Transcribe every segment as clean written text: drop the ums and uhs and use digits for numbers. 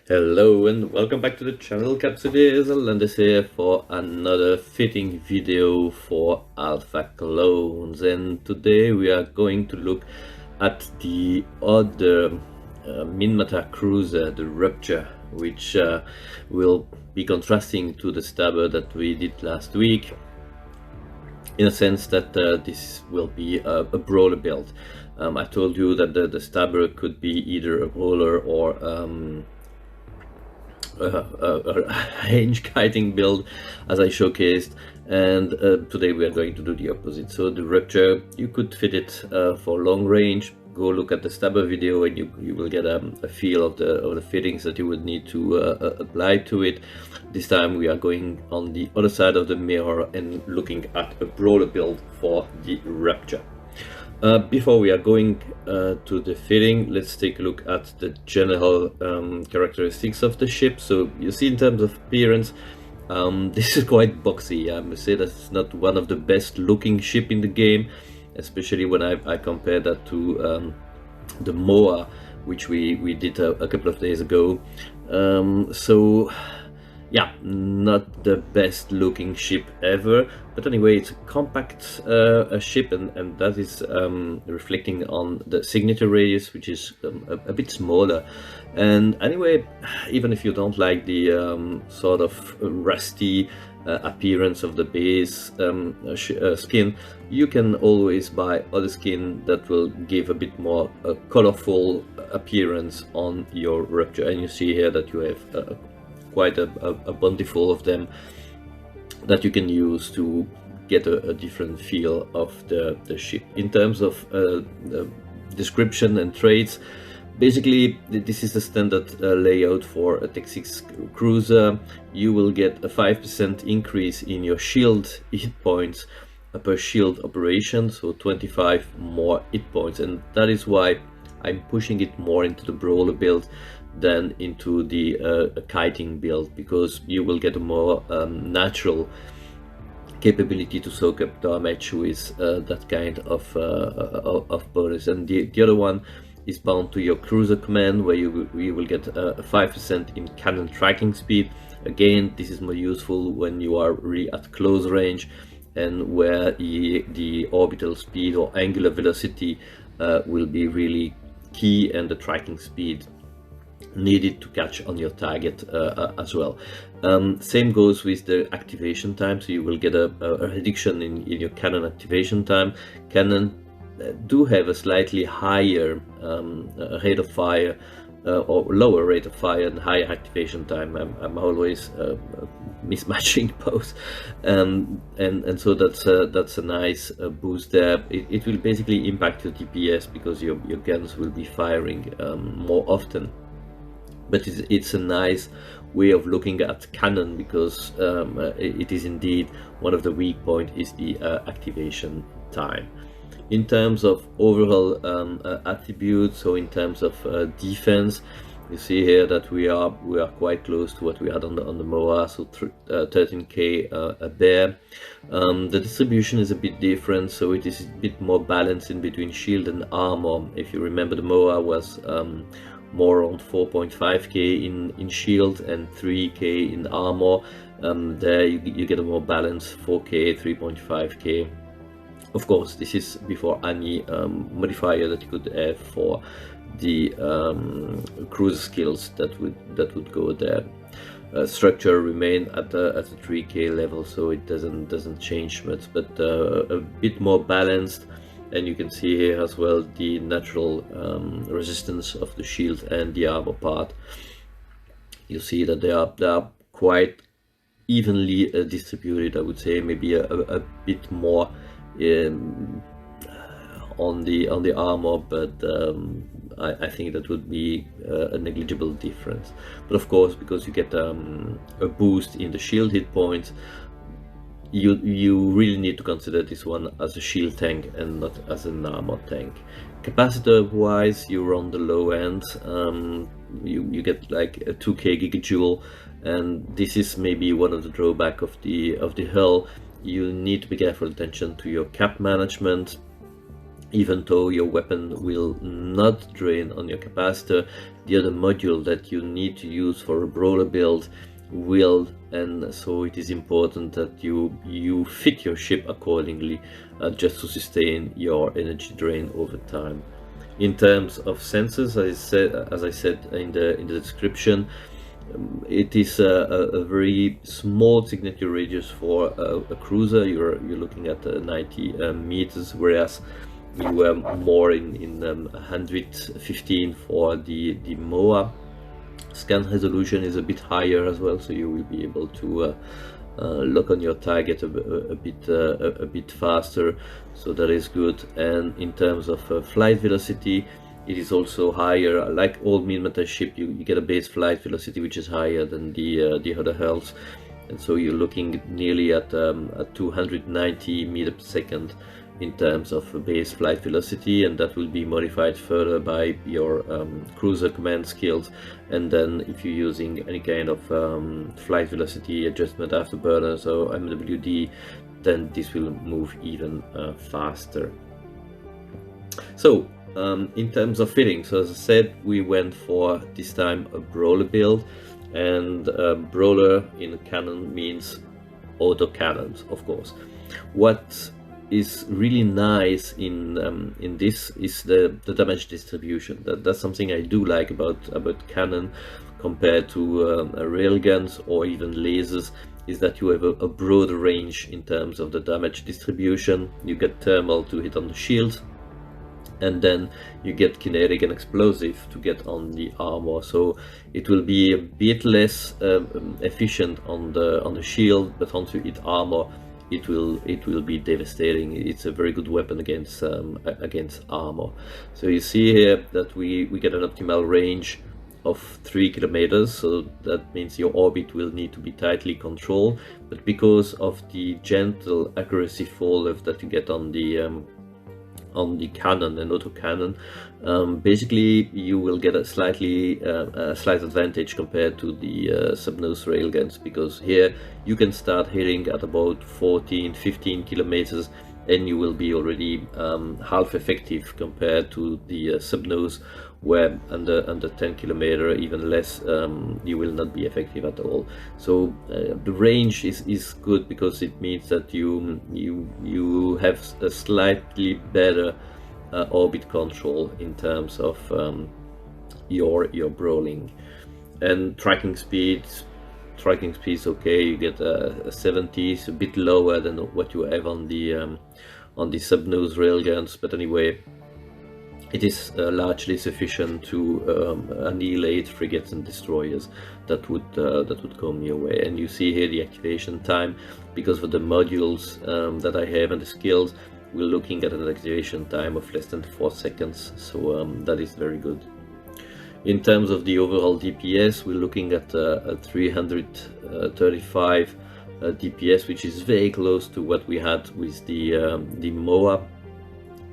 Hello and welcome back to the channel. Capsules here for another fitting video for alpha clones, and today we are going to look at the other Minmatar cruiser, the Rupture, which will be contrasting to the Stabber that we did last week, in a sense that this will be a brawler build. I told you that the Stabber could be either a brawler or a range kiting build, as I showcased, and today we are going to do the opposite. So the Rupture, you could fit it for long range. Go look at the Stabber video and you will get a feel of the fittings that you would need to apply to it. This time we are going on the other side of the mirror and looking at a brawler build for the Rupture. Before we are going to the fitting, let's take a look at the general characteristics of the ship. So you see, in terms of appearance, this is quite boxy. I must say that it's not one of the best looking ship in the game, especially when I compare that to the Moa, which we did a couple of days ago. So yeah, not the best looking ship ever, but anyway, it's a compact ship, and that is reflecting on the signature radius, which is a bit smaller. And anyway, even if you don't like the sort of rusty appearance of the base skin, you can always buy other skin that will give a bit more colorful appearance on your Rupture. And you see here that you have quite a bountiful of them that you can use to get a different feel of the ship. In terms of description and traits, basically this is the standard layout for a Tech 6 cruiser. You will get a 5% increase in your shield hit points per shield operation, so 25 more hit points, and that is why I'm pushing it more into the brawler build than into the kiting build, because you will get a more natural capability to soak up damage with that kind of bonus. And the other one is bound to your cruiser command, where you will get a 5% in cannon tracking speed. Again, this is more useful when you are really at close range and where the orbital speed or angular velocity will be really key, and the tracking speed needed to catch on your target as well. Same goes with the activation time, so you will get a reduction in your cannon activation time. Cannon do have a slightly higher rate of fire or lower rate of fire and higher activation time. I'm always mismatching both, and so that's a nice boost there. It will basically impact your DPS because your guns will be firing more often. But it's a nice way of looking at cannon, because it is indeed one of the weak points is the activation time. In terms of overall attributes, so in terms of defense, you see here that we are quite close to what we had on the Moa, so 13k a bear. The distribution is a bit different, so it is a bit more balanced in between shield and armor. If you remember, the Moa was more around 4.5k in shield and 3k in armor. There you get a more balanced 4k, 3.5k. Of course, this is before any modifier that you could have for the cruise skills that would go there. Structure remain at a 3k level, so it doesn't change much, but a bit more balanced. And you can see here as well the natural resistance of the shield and the armor part. You see that they are quite evenly distributed. I would say maybe a bit more on the armor, but I think that would be a negligible difference. But of course, because you get a boost in the shield hit points, you really need to consider this one as a shield tank and not as an armor tank. Capacitor wise, you're on the low end. You get like a 2k gigajoule, and this is maybe one of the drawback of the hull. You need to be careful attention to your cap management. even though your weapon will not drain on your capacitor, the other module that you need to use for a brawler build will, and so it is important that you fit your ship accordingly, just to sustain your energy drain over time. In terms of sensors, as I said in the description, it is a very small signature radius for a cruiser. You're looking at 90 meters, whereas you were more in 115 for the MOA. Scan resolution is a bit higher as well, so you will be able to lock on your target a bit faster, so that is good. And in terms of flight velocity, it is also higher. Like all Minmatar ship, you get a base flight velocity which is higher than the other hulls, and so you're looking nearly at 290 meters per second in terms of base flight velocity, and that will be modified further by your cruiser command skills. And then if you're using any kind of flight velocity adjustment afterburners or MWD, then this will move even faster. So in terms of fitting, so as I said, we went for this time a brawler build, and brawler in cannon means auto cannons, of course. What is really nice in this is the damage distribution. That's something I do like about cannon compared to railguns or even lasers, is that you have a broader range in terms of the damage distribution. You get thermal to hit on the shield, and then you get kinetic and explosive to get on the armor. So it will be a bit less efficient on the shield, but once you hit armor, it will be devastating. It's a very good weapon against armor. So you see here that we get an optimal range of 3 kilometers, so that means your orbit will need to be tightly controlled. But because of the gentle accuracy fall that you get on the cannon and autocannon, basically you will get a slight advantage compared to the subnose railguns, because here you can start hitting at about 14-15 kilometers and you will be already half effective compared to the subnose, where under 10 kilometer, even less, you will not be effective at all. So the range is good, because it means that you have a slightly better orbit control in terms of your brawling. And tracking speed is okay. You get a 70, it's a bit lower than what you have on the subnose railguns, but anyway, it is largely sufficient to annihilate frigates and destroyers that would come your way. And you see here the activation time, because of the modules that I have and the skills, we're looking at an activation time of less than 4 seconds, so that is very good. In terms of the overall DPS, we're looking at a 335 DPS, which is very close to what we had with the MOA.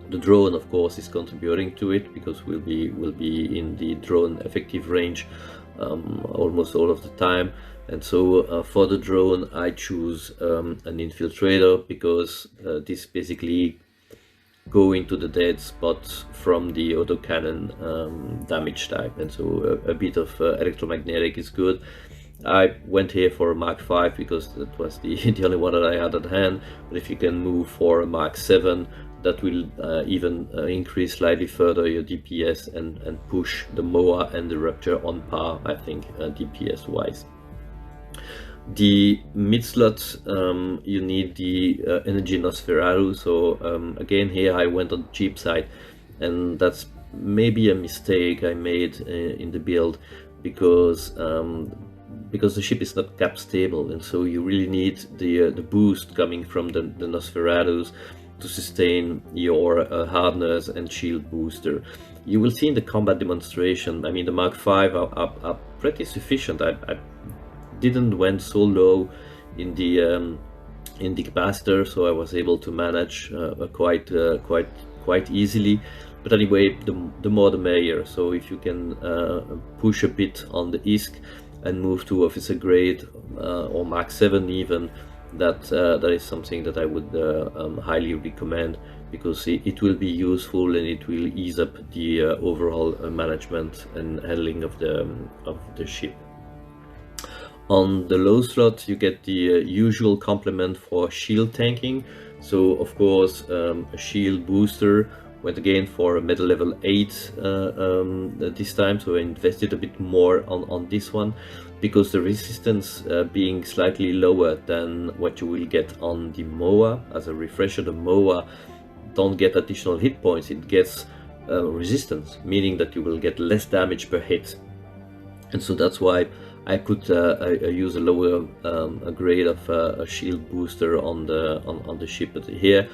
The drone, of course, is contributing to it, because we'll be in the drone effective range almost all of the time. And so for the drone, I choose an infiltrator, because this basically go into the dead spots from the autocannon damage type, and so a bit of electromagnetic is good. I went here for a Mark 5 because that was the only one that I had at hand, but if you can move for a Mark 7, that will even increase slightly further your DPS and push the MOA and the Rupture on par, I think, DPS wise. The mid slot, you need the energy Nosferatu. So again, here I went on the cheap side, and that's maybe a mistake I made in the build, because the ship is not cap stable, and so you really need the boost coming from the Nosferatus to sustain your hardness and shield booster. You will see in the combat demonstration, I mean, the Mark 5 are pretty sufficient. I didn't went so low in the capacitor, so I was able to manage quite easily. But anyway, the more the merrier. So if you can push a bit on the ISK and move to officer grade or Mark 7 even, that is something that I would highly recommend, because it will be useful and it will ease up the overall management and handling of the ship. On the low slot, you get the usual complement for shield tanking. So of course, a shield booster went again for a metal level 8 this time, so I invested a bit more on this one, because the resistance being slightly lower than what you will get on the MOA. As a refresher, the MOA don't get additional hit points, it gets resistance, meaning that you will get less damage per hit. And so that's why I could use a lower grade of a shield booster on the ship. But here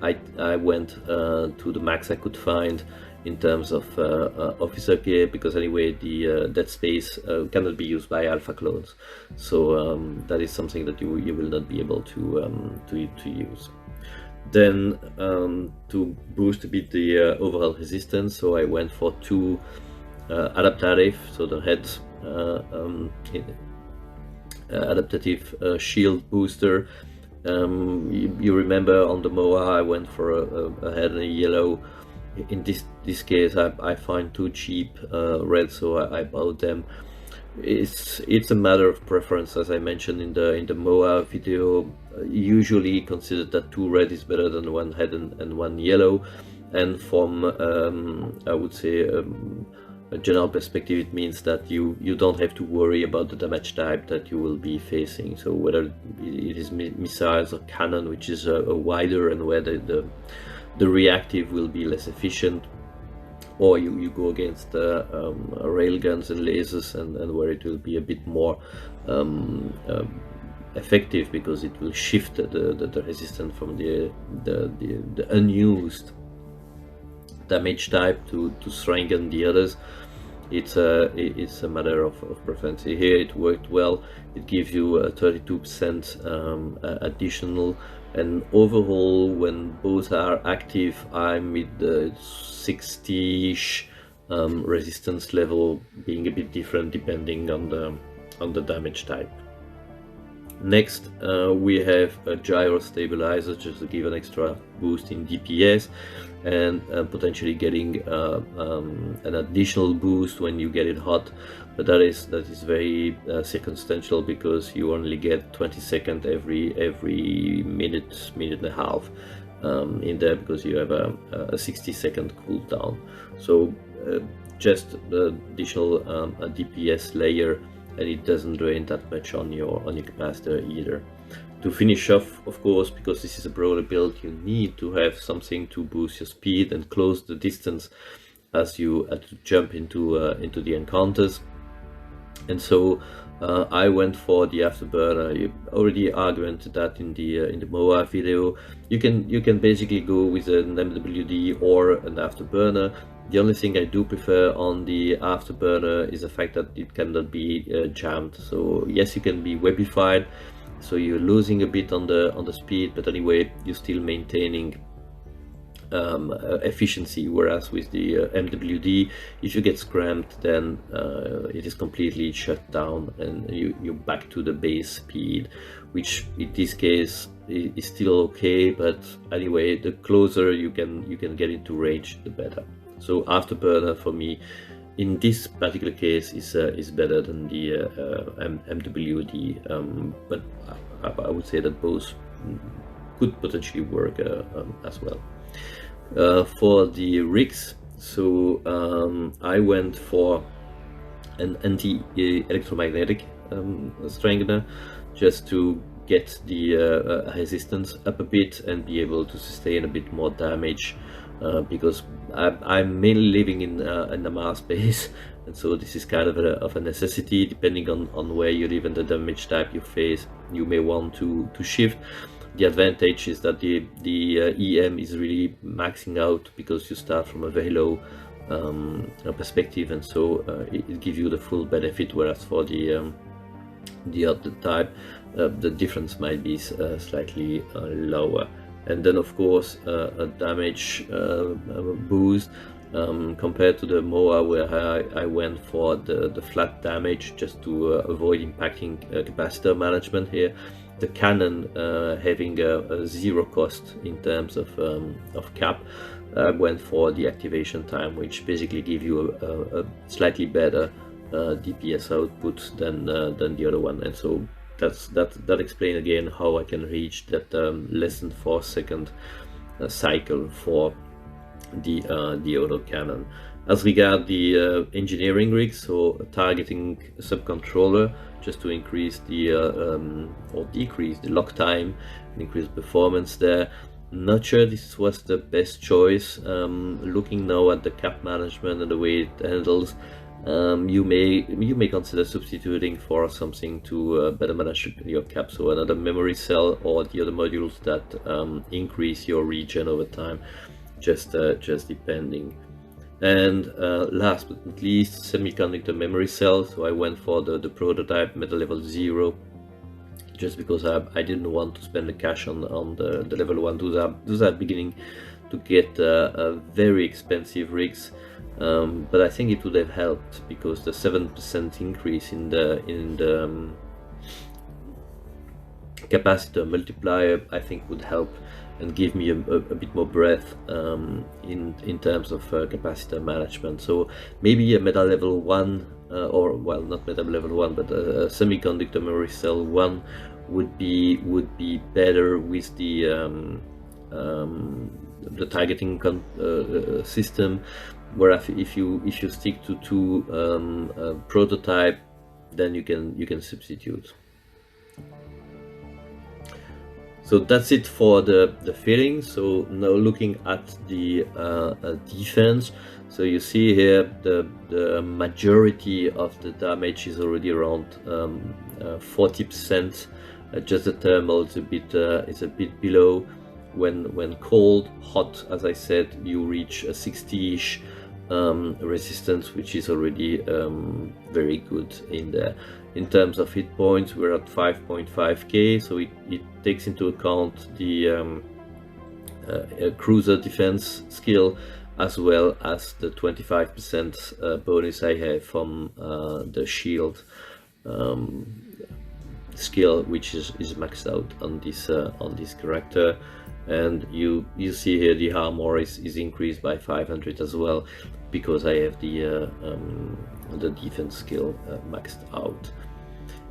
I went to the max I could find in terms of officer gear, because anyway that space cannot be used by alpha clones. So that is something that you will not be able to use. Then to boost a bit the overall resistance, so I went for 2 adaptive, so the head adaptative shield booster. You remember on the MOA I went for a head and a yellow. In this case I find 2 cheap red, so I bought them. It's a matter of preference, as I mentioned in the MOA video. Usually consider that 2 red is better than 1 head and 1 yellow, and from I would say a general perspective, it means that you don't have to worry about the damage type that you will be facing. So whether it is missiles or cannon, which is a wider, and whether the reactive will be less efficient, or you go against railguns and lasers, and where it will be a bit more effective, because it will shift the resistance from the unused damage type to strengthen the others. It's a matter of preference. Here it worked well. It gives you a 32% additional, and overall when both are active I'm with the 60-ish resistance level, being a bit different depending on the damage type. Next we have a gyro stabilizer, just to give an extra boost in DPS, and potentially getting an additional boost when you get it hot, but that is very circumstantial, because you only get 20 seconds every minute and a half in there, because you have a 60-second cooldown. So just the additional DPS layer, and it doesn't drain that much on your capacitor either. To finish off, of course, because this is a brawler build, you need to have something to boost your speed and close the distance as you jump into the encounters. And so I went for the afterburner. You already argued that in the MOA video. You can basically go with an MWD or an afterburner. The only thing I do prefer on the afterburner is the fact that it cannot be jammed. So yes, you can be webified, so you're losing a bit on the speed, but anyway you're still maintaining efficiency, whereas with the MWD, if you get scrammed, then it is completely shut down and you're back to the base speed, which in this case is still okay, but anyway the closer you can get into range, the better. So afterburner for me in this particular case is better than the MWD, but I would say that both could potentially work as well. For the rigs, so I went for an anti-electromagnetic strengthener, just to get the resistance up a bit and be able to sustain a bit more damage, because I'm mainly living in the Mars space, and so this is kind of a necessity. Depending on where you live and the damage type you face, you may want to shift. The advantage is that the EM is really maxing out, because you start from a very low perspective, and so it gives you the full benefit, whereas for the other type the difference might be slightly lower. And then of course a damage boost. compared to the MOA, where I went for the flat damage just to avoid impacting capacitor management. Here the cannon, having a zero cost in terms of cap, went for the activation time, which basically give you a slightly better DPS output than the other one. And so that explains again how I can reach that less than 4 second cycle for the autocannon. As regard the engineering rig, so targeting subcontroller just to increase the or decrease the lock time and increase performance there. Not sure this was the best choice. Looking now at the cap management and the way it handles, you may consider substituting for something to better manage your cap, so another memory cell or the other modules that increase your regen over time, just depending. And last but not least, semiconductor memory cell. So I went for the prototype metal level 0, just because I didn't want to spend the cash on the level 1. Those are beginning to get very expensive rigs, but I think it would have helped, because the 7% increase in the capacitor multiplier I think would help and give me a bit more breadth in terms of capacitor management. So maybe a metal level 1, or well, not metal level 1, but a semiconductor memory cell 1 would be better with the targeting system. Where if you stick to 2 prototype, then you can substitute. So that's it for the filling. So now looking at the defense, so you see here the majority of the damage is already around 40%. Just the thermal is a bit below. When cold, hot, as I said, you reach a 60-ish resistance, which is already very good in there. In terms of hit points, we're at 5.5k, so it takes into account the cruiser defense skill, as well as the 25% bonus I have from the shield skill, which is maxed out on this character. And you see here the armor is increased by 500 as well, because I have the defense skill maxed out.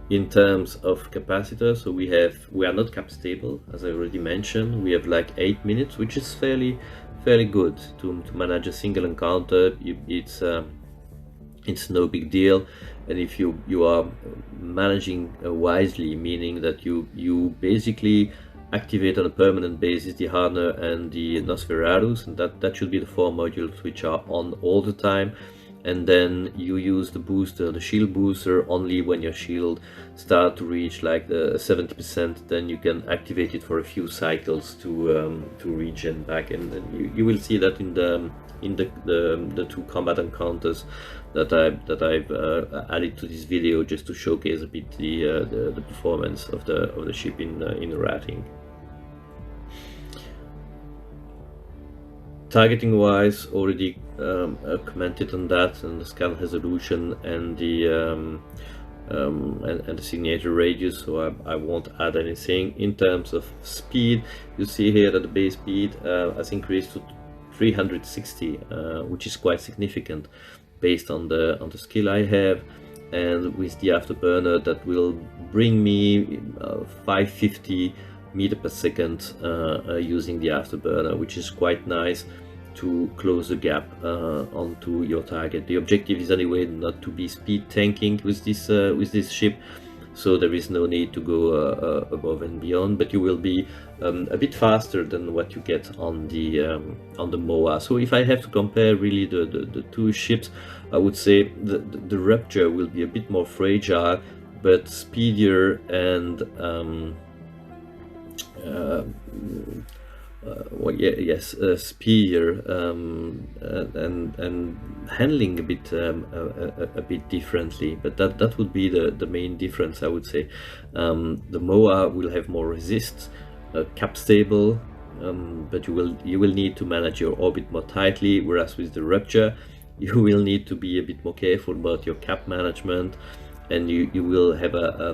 In terms of capacitor, so we are not cap stable, as I already mentioned. We have like 8 minutes, which is fairly good to manage a single encounter. It's no big deal. And if you are managing wisely, meaning that you basically activate on a permanent basis the Hardener and the Nosferatu, and that should be the 4 modules which are on all the time. And then you use the booster, the shield booster, only when your shield start to reach like the 70%. Then you can activate it for a few cycles to regen back. And then you will see that in the 2 combat encounters that I've added to this video, just to showcase a bit the performance of the ship in ratting. Targeting wise, already commented on that, and the scan resolution and the signature radius, so I won't add anything. In terms of speed, you see here that the base speed has increased to 360, which is quite significant based on the skill I have, and with the afterburner that will bring me 550 meter per second using the afterburner, which is quite nice to close the gap onto your target. The objective is anyway not to be speed tanking with this ship, so there is no need to go above and beyond, but you will be a bit faster than what you get on the MOA. So if I have to compare really the 2 ships, I would say the Rupture will be a bit more fragile, but speedier and speedier and handling a bit differently. But that would be the main difference, I would say. The MOA will have more resist, cap stable, but you will need to manage your orbit more tightly, whereas with the Rupture you will need to be a bit more careful about your cap management, and you will have a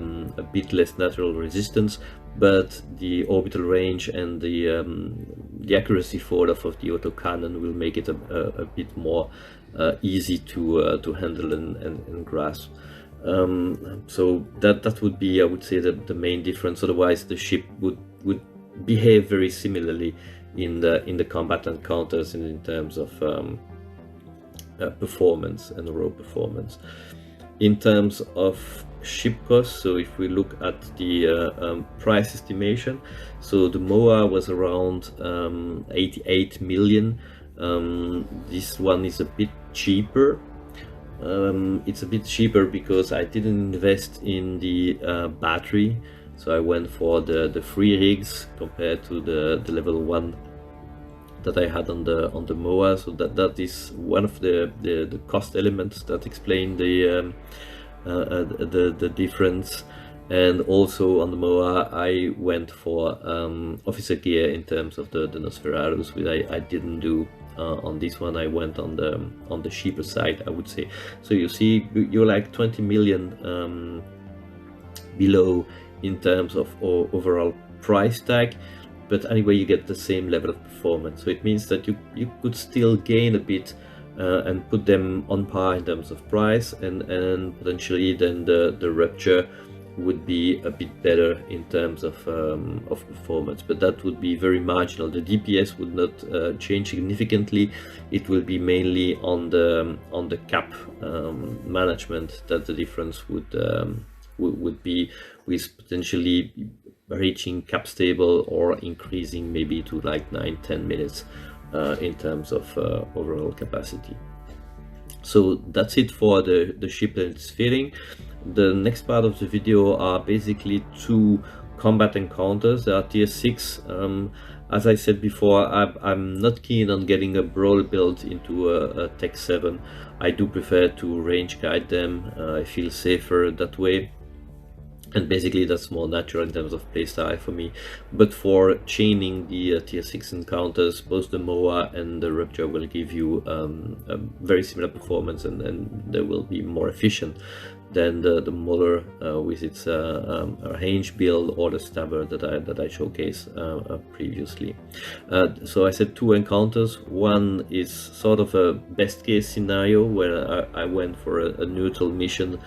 bit less natural resistance, but the orbital range and the accuracy of the autocannon will make it a bit more easy to handle and grasp. So that would be, I would say, the main difference. Otherwise the ship would behave very similarly in the combat encounters and in terms of performance and raw performance. In terms of ship cost, so if we look at the price estimation, so the MOA was around 88 million. This one is a bit cheaper. It's a bit cheaper because I didn't invest in the battery, so I went for the free rigs compared to the level 1 that I had on the MOA. So that is one of the cost elements that explain the difference. And also on the MOA I went for officer gear in terms of the Nosferatu, which I didn't do on this one. I went on the cheaper side, I would say. So you see, you're like 20 million below in terms of overall price tag, but anyway you get the same level of performance. So it means that you could still gain a bit and put them on par in terms of price, and potentially then the Rupture would be a bit better in terms of performance, but that would be very marginal. The DPS would not change significantly. It will be mainly on the cap management that the difference would be, with potentially reaching cap stable or increasing maybe to like 9-10 minutes in terms of overall capacity. So that's it for the ship and its fitting. The next part of the video are basically 2 combat encounters. They are tier 6. As I said before, I'm not keen on getting a brawl build into a tech 7. I do prefer to range guide them. I feel safer that way, and basically that's more natural in terms of playstyle for me. But for chaining the tier 6 encounters, both the MOA and the Rupture will give you a very similar performance, and they will be more efficient than the Mauler with its range build, or the Stabber that I showcased previously. So I said 2 encounters. One is sort of a best case scenario where I went for a neutral mission.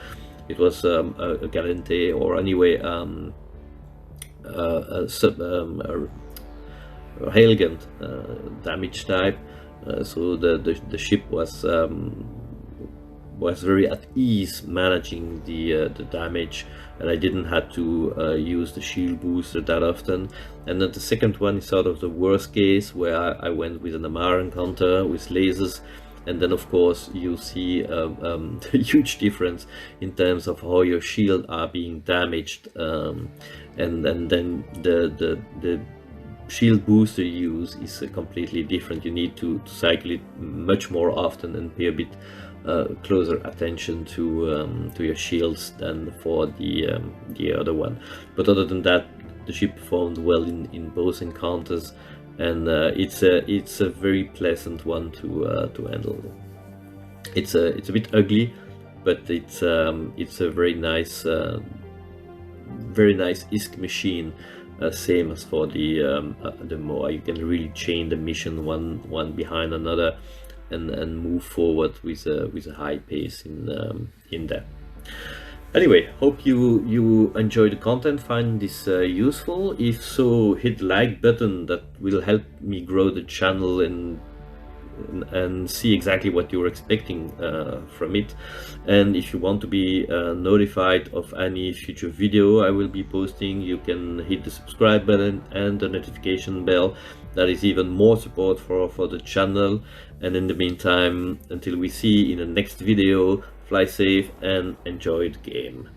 It was a Galente, or anyway a Railgun damage type. So the ship was very at ease managing the damage, and I didn't have to use the shield booster that often. And then the second one is sort of the worst case, where I went with an Amar encounter with lasers. And then of course you see a huge difference in terms of how your shield are being damaged, and then the shield booster you use is completely different. You need to cycle it much more often and pay a bit closer attention to your shields than for the other one. But other than that, the ship performed well in both encounters, and it's a very pleasant one to handle. It's a bit ugly, but it's a very nice ISK machine, same as for the MOA. You can really chain the mission one behind another, and move forward with a high pace in there. Anyway, hope you enjoy the content, find this useful. If so, hit the like button. That will help me grow the channel and see exactly what you're expecting from it. And if you want to be notified of any future video I will be posting, you can hit the subscribe button and the notification bell. That is even more support for the channel. And in the meantime, until we see in the next video, fly safe and enjoy the game.